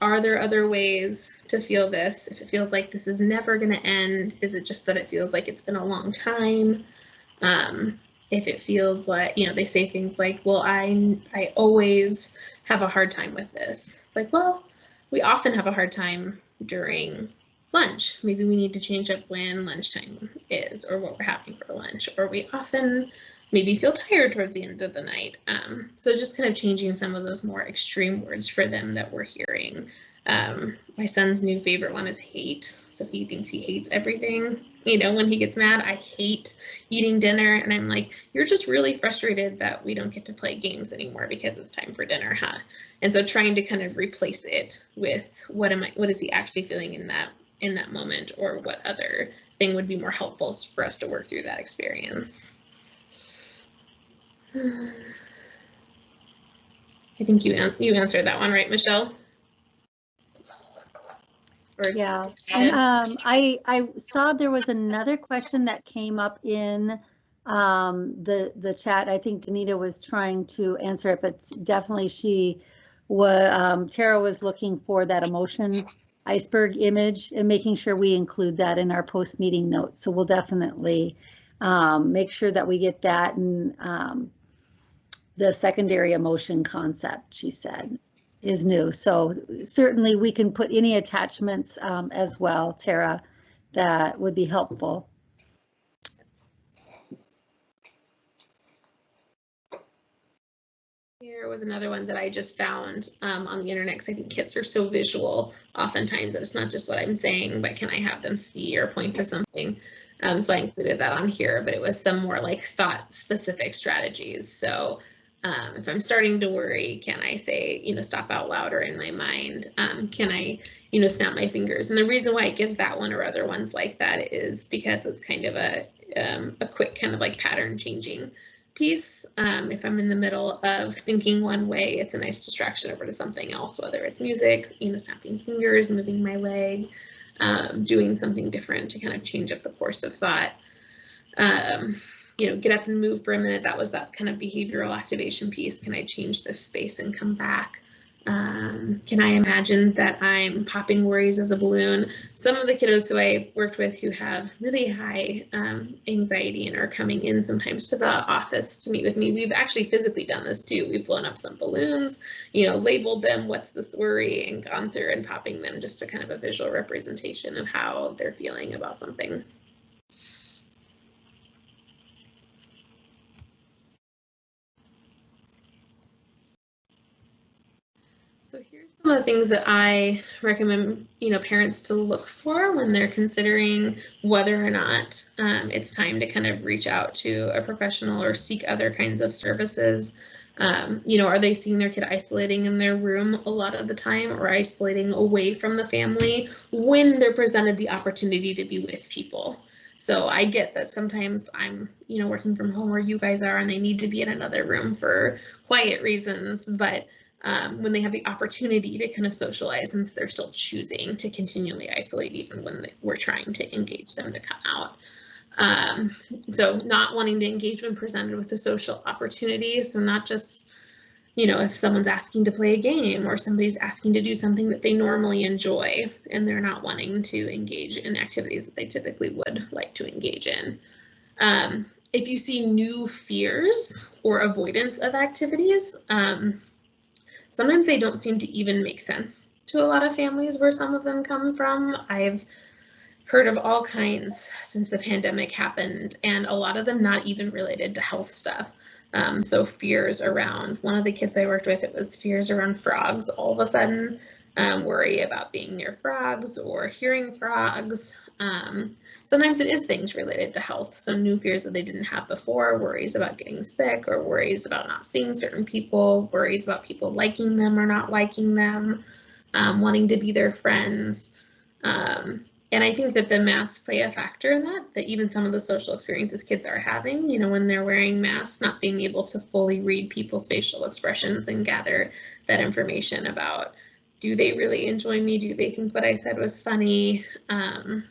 Are there other ways to feel this? If it feels like this is never going to end, is it just that it feels like it's been a long time? If it feels like, you know, they say things like, well, I always have a hard time with this. It's like, well, we often have a hard time during lunch. Maybe we need to change up when lunchtime is or what we're having for lunch, or we often maybe feel tired towards the end of the night. So just kind of changing some of those more extreme words for them that we're hearing. My son's new favorite one is hate. So he thinks he hates everything. You know, when he gets mad, I hate eating dinner. And I'm like, you're just really frustrated that we don't get to play games anymore because it's time for dinner, huh? And so trying to kind of replace it with what is he actually feeling in that moment, or what other thing would be more helpful for us to work through that experience. I think you answered that one, right, Michelle? Yes, and I saw there was another question that came up in the chat. I think Danita was trying to answer it, but definitely Tara was looking for that emotion iceberg image and making sure we include that in our post-meeting notes. So we'll definitely make sure that we get that, and the secondary emotion concept, she said, is new. So certainly we can put any attachments as well, Tara, that would be helpful. Here, Evinger was another one that I just found on the internet, because I think kids are so visual oftentimes that it's not just what I'm saying, but can I have them see or point to something? So I included that on here, but it was some more like thought specific strategies. So if I'm starting to worry, can I say, you know, stop out loud or in my mind? Can I, you know, snap my fingers? And the reason why it gives that one or other ones like that is because it's kind of a quick kind of like pattern changing piece. If I'm in the middle of thinking one way, it's a nice distraction over to something else, whether it's music, you know, snapping fingers, moving my leg, doing something different to kind of change up the course of thought. You know, get up and move for a minute. That was that kind of behavioral activation piece. Can I change this space and come back? Can I imagine that I'm popping worries as a balloon? Some of the kiddos who I worked with who have really high anxiety and are coming in sometimes to the office to meet with me, we've actually physically done this too. We've blown up some balloons, you know, labeled them, what's this worry, and gone through and popping them just to kind of a visual representation of how they're feeling about something. So here's some of the things that I recommend, you know, parents to look for when they're considering whether or not it's time to kind of reach out to a professional or seek other kinds of services. You know, are they seeing their kid isolating in their room a lot of the time, or isolating away from the family when they're presented the opportunity to be with people? So I get that sometimes I'm, you know, working from home where you guys are, and they need to be in another room for quiet reasons, but when they have the opportunity to kind of socialize, and they're still choosing to continually isolate even when we're trying to engage them to come out. So not wanting to engage when presented with a social opportunity. So not just, you know, if someone's asking to play a game or somebody's asking to do something that they normally enjoy and they're not wanting to engage in activities that they typically would like to engage in. If you see new fears or avoidance of activities, sometimes they don't seem to even make sense to a lot of families where some of them come from. I've heard of all kinds since the pandemic happened, and a lot of them not even related to health stuff. So fears around, one of the kids I worked with, it was fears around frogs. All of a sudden, worry about being near frogs or hearing frogs. Sometimes it is things related to health. So new fears that they didn't have before, worries about getting sick, or worries about not seeing certain people, worries about people liking them or not liking them, wanting to be their friends. And I think that the masks play a factor in that even some of the social experiences kids are having, you know, when they're wearing masks, not being able to fully read people's facial expressions and gather that information about, do they really enjoy me? Do they think what I said was funny? And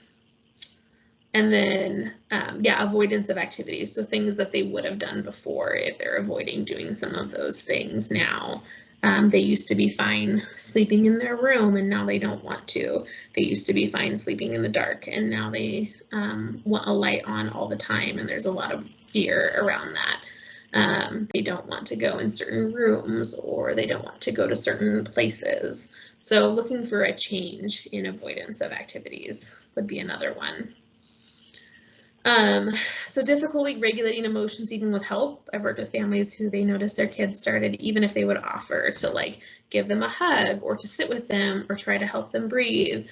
then, yeah, avoidance of activities. So things that they would have done before, if they're avoiding doing some of those things now. They used to be fine sleeping in their room, and now they don't want to. They used to be fine sleeping in the dark, and now they want a light on all the time, and there's a lot of fear around that. They don't want to go in certain rooms, or they don't want to go to certain places. So looking for a change in avoidance of activities would be another one. So difficulty regulating emotions even with help. I've worked with families who they noticed their kids started, even if they would offer to like give them a hug or to sit with them or try to help them breathe,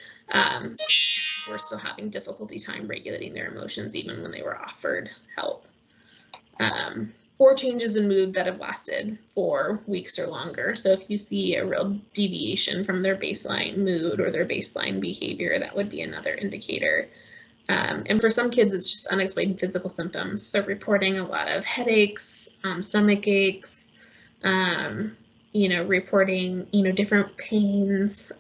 we're still having difficulty time regulating their emotions even when they were offered help. Or changes in mood that have lasted for weeks or longer. So if you see a real deviation from their baseline mood or their baseline behavior, that would be another indicator. And for some kids, it's just unexplained physical symptoms. So reporting a lot of headaches, stomach aches, you know, reporting, you know, different pains.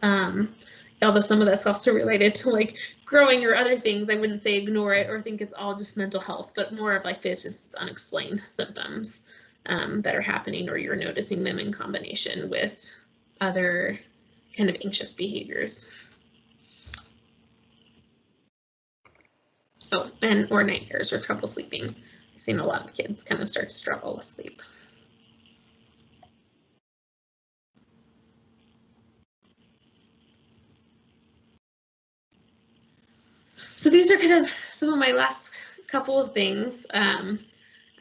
Although some of that's also related to like growing or other things, I wouldn't say ignore it or think it's all just mental health, but more of like this, it's unexplained symptoms that are happening, or you're noticing them in combination with other kind of anxious behaviors. Oh, or nightmares or trouble sleeping. I've seen a lot of kids kind of start to struggle with sleep. So these are kind of some of my last couple of things.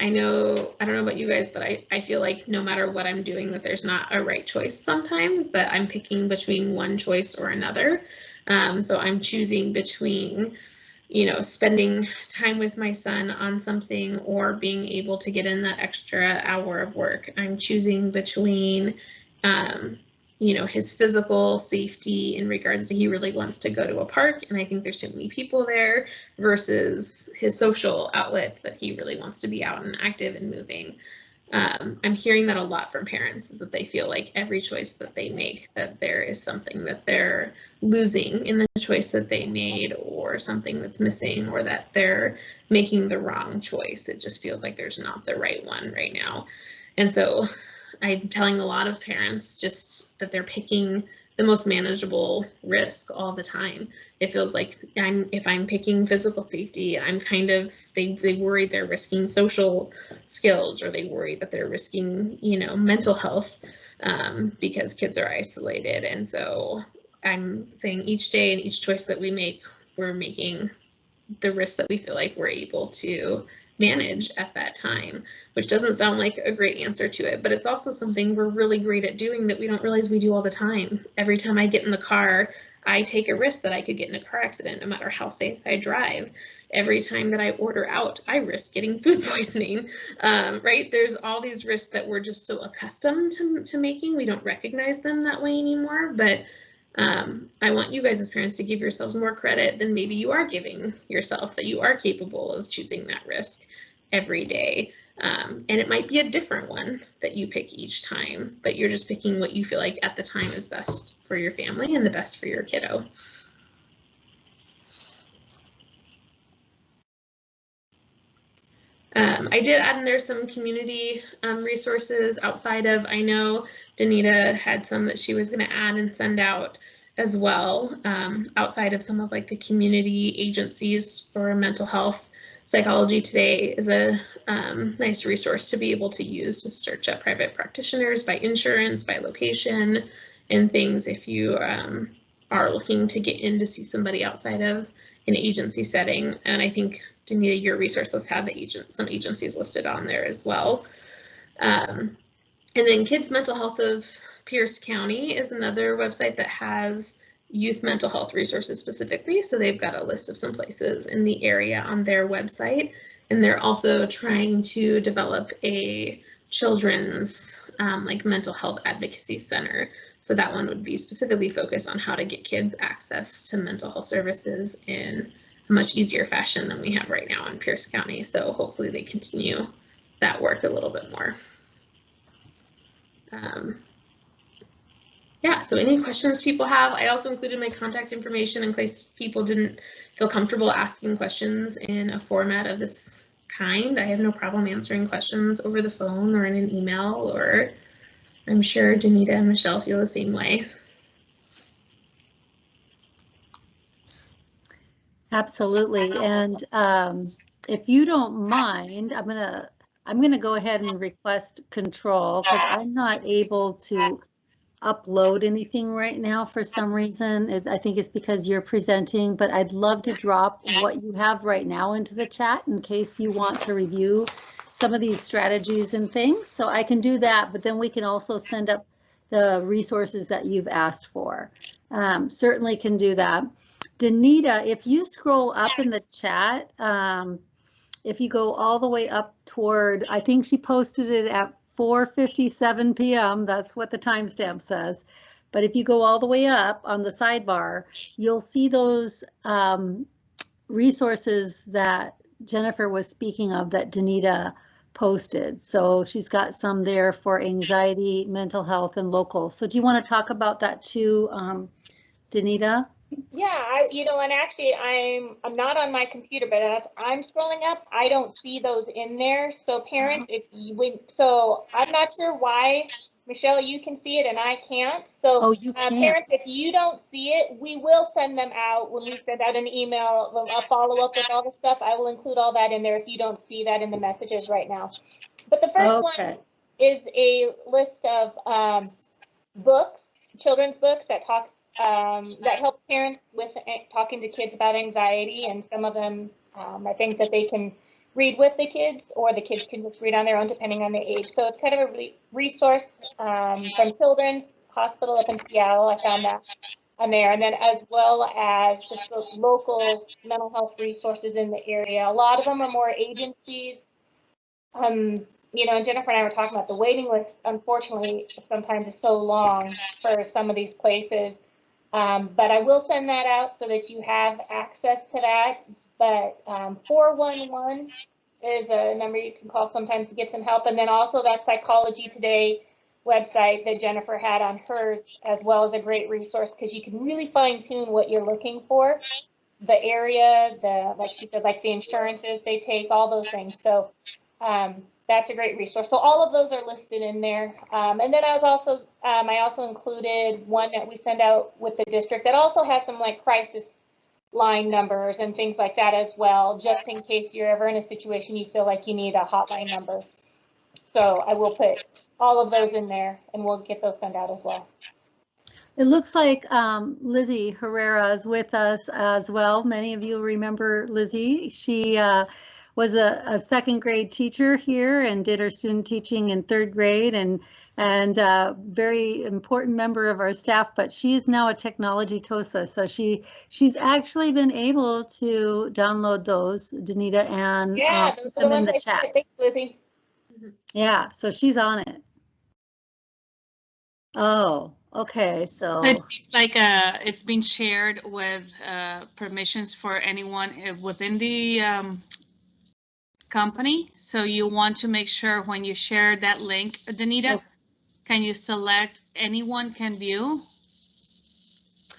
I don't know about you guys, but I feel like no matter what I'm doing, that there's not a right choice sometimes, that I'm picking between one choice or another. So I'm choosing between, spending time with my son on something or being able to get in that extra hour of work. I'm choosing between, his physical safety in regards to he really wants to go to a park and I think there's too many people there, versus his social outlet that he really wants to be out and active and moving. I'm hearing that a lot from parents, is that they feel like every choice that they make, that there is something that they're losing in the choice that they made, or something that's missing, or that they're making the wrong choice. It just feels like there's not the right one right now. And so I'm telling a lot of parents just that they're picking the most manageable risk all the time. It feels like if I'm picking physical safety, I'm kind of, they worry they're risking social skills, or they worry that they're risking, mental health, because kids are isolated. And so I'm saying each day and each choice that we make, we're making the risk that we feel like we're able to manage at that time, which doesn't sound like a great answer to it, but it's also something we're really great at doing that we don't realize we do all the time. Every time I get in the car, I take a risk that I could get in a car accident, no matter how safe I drive. Every time that I order out, I risk getting food poisoning, right? There's all these risks that we're just so accustomed to making. We don't recognize them that way anymore, but I want you guys as parents to give yourselves more credit than maybe you are giving yourself, that you are capable of choosing that risk every day. And it might be a different one that you pick each time, but you're just picking what you feel like at the time is best for your family and the best for your kiddo. I did add in there some community resources outside of, I know Danita had some that she was going to add and send out as well, outside of some of like the community agencies for mental health. Psychology Today is a nice resource to be able to use to search up private practitioners by insurance, by location, and things if you are looking to get in to see somebody outside of an agency setting. And I think, Danita, your resource list had some agencies listed on there as well. And then Kids Mental Health of Pierce County is another website that has youth mental health resources specifically. So they've got a list of some places in the area on their website. And they're also trying to develop a children's like mental health advocacy center. So that one would be specifically focused on how to get kids access to mental health services in a much easier fashion than we have right now in Pierce County. So hopefully they continue that work a little bit more. Yeah, so any questions people have, I also included my contact information in case people didn't feel comfortable asking questions in a format of this kind. I have no problem answering questions over the phone or in an email, or I'm sure Danita and Michelle feel the same way. Absolutely. And if you don't mind, I'm gonna go ahead and request control, because I'm not able to upload anything right now for some reason. I think it's because you're presenting, but I'd love to drop what you have right now into the chat in case you want to review some of these strategies and things. So I can do that, but then we can also send up the resources that you've asked for. Certainly can do that. Danita, if you scroll up in the chat, if you go all the way up toward, I think she posted it at 4:57 p.m. That's what the timestamp says. But if you go all the way up on the sidebar, you'll see those resources that Jennifer was speaking of that Danita posted. So she's got some there for anxiety, mental health, and local. So do you want to talk about that too, Danita? Yeah, and actually I'm not on my computer, but as I'm scrolling up, I don't see those in there. So parents, so I'm not sure why, Michelle, you can see it and I can't. So you can't. parents, if you don't see it, we will send them out when we send out an email, a follow up with all the stuff. I will include all that in there if you don't see that in the messages right now. But the first one is a list of books, children's books that that help parents with talking to kids about anxiety, and some of them are things that they can read with the kids, or the kids can just read on their own depending on their age. So it's kind of a resource from Children's Hospital up in Seattle. I found that on there, and then as well as just the local mental health resources in the area. A lot of them are more agencies. You know, and Jennifer and I were talking about the waiting list, unfortunately, sometimes is so long for some of these places. But I will send that out so that you have access to that. But 411 is a number you can call sometimes to get some help. And then also that Psychology Today website that Jennifer had on hers as well is a great resource, because you can really fine tune what you're looking for, the area, like she said, like the insurances they take, all those things. So that's a great resource. So all of those are listed in there. And then I also included one that we send out with the district that also has some like crisis line numbers and things like that as well, just in case you're ever in a situation you feel like you need a hotline number. So I will put all of those in there, and we'll get those sent out as well. It looks like Lizzie Herrera is with us as well. Many of you remember Lizzie. She was a second grade teacher here and did her student teaching in third grade, and very important member of our staff, but she is now a technology TOSA. So she's actually been able to download those, Danita, and put them in the chat. Thanks, Lizzie. Yeah, so she's on it. Oh, okay, so it's like it's been shared with permissions for anyone within the company. So you want to make sure when you share that link, Danita, can you select anyone can view?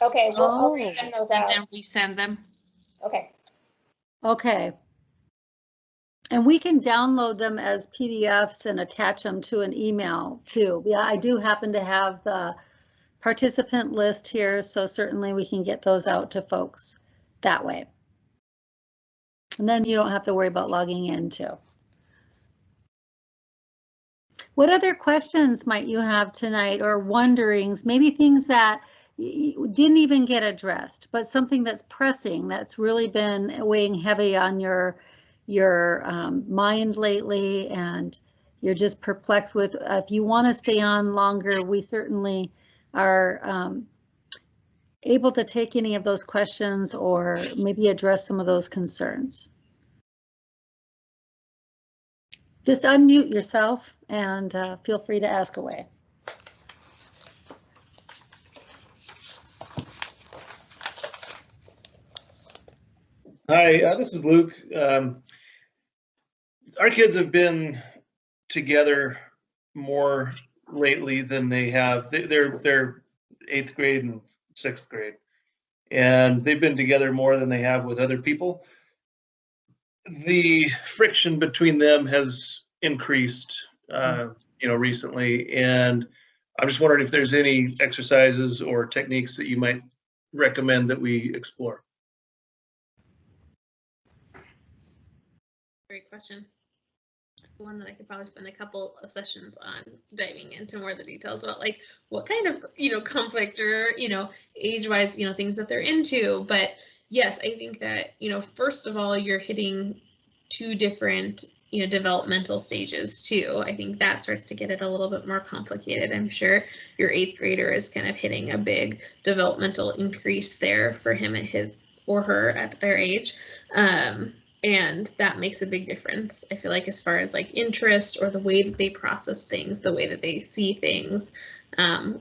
Okay, I'll send those out. And then we send them. Okay. Okay. And we can download them as PDFs and attach them to an email too. Yeah, I do happen to have the participant list here, so certainly we can get those out to folks that way. And then you don't have to worry about logging in too. What other questions might you have tonight, or wonderings, maybe things that didn't even get addressed, but something that's pressing, that's really been weighing heavy on your mind lately, and you're just perplexed with? If you want to stay on longer, we certainly are able to take any of those questions or maybe address some of those concerns. Just unmute yourself and feel free to ask away. Hi, this is Luke. Our kids have been together more lately than they have. They're 8th grade and 6th grade, and they've been together more than they have with other people. The friction between them has increased, recently, and I'm just wondering if there's any exercises or techniques that you might recommend that we explore. Great question. One that I could probably spend a couple of sessions on diving into more of the details about, like what kind of, conflict or, age-wise, things that they're into. But yes, I think that, first of all, you're hitting two different, developmental stages too. I think that starts to get it a little bit more complicated. I'm sure your 8th grader is kind of hitting a big developmental increase there for him at his or her at their age. And that makes a big difference, I feel like, as far as like interest or the way that they process things, the way that they see things.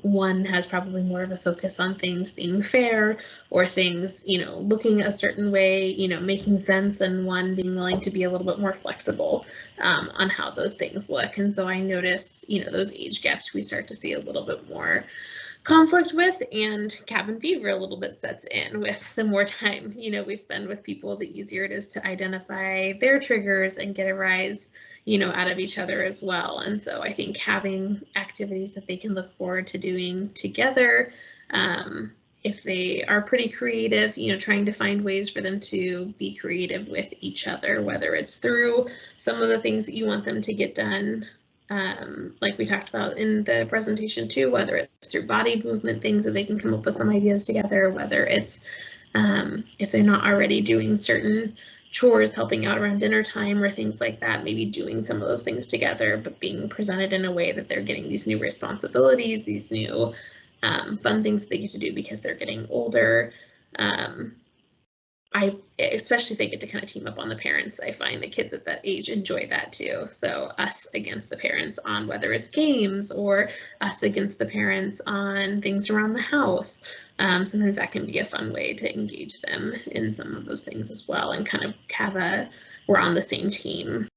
One has probably more of a focus on things being fair, or things, looking a certain way, making sense, and one being willing to be a little bit more flexible on how those things look. And so I notice, those age gaps we start to see a little bit more conflict with, and cabin fever a little bit sets in with the more time we spend with people, the easier it is to identify their triggers and get a rise out of each other as well. And so I think having activities that they can look forward to doing together, if they are pretty creative, trying to find ways for them to be creative with each other, whether it's through some of the things that you want them to get done, like we talked about in the presentation too, whether it's through body movement, things that they can come up with some ideas together, whether it's if they're not already doing certain chores, helping out around dinner time or things like that, maybe doing some of those things together, but being presented in a way that they're getting these new responsibilities, these new fun things that they get to do because they're getting older. Especially if they get to kind of team up on the parents, I find the kids at that age enjoy that too. So us against the parents on whether it's games or us against the parents on things around the house. Sometimes that can be a fun way to engage them in some of those things as well and kind of have we're on the same team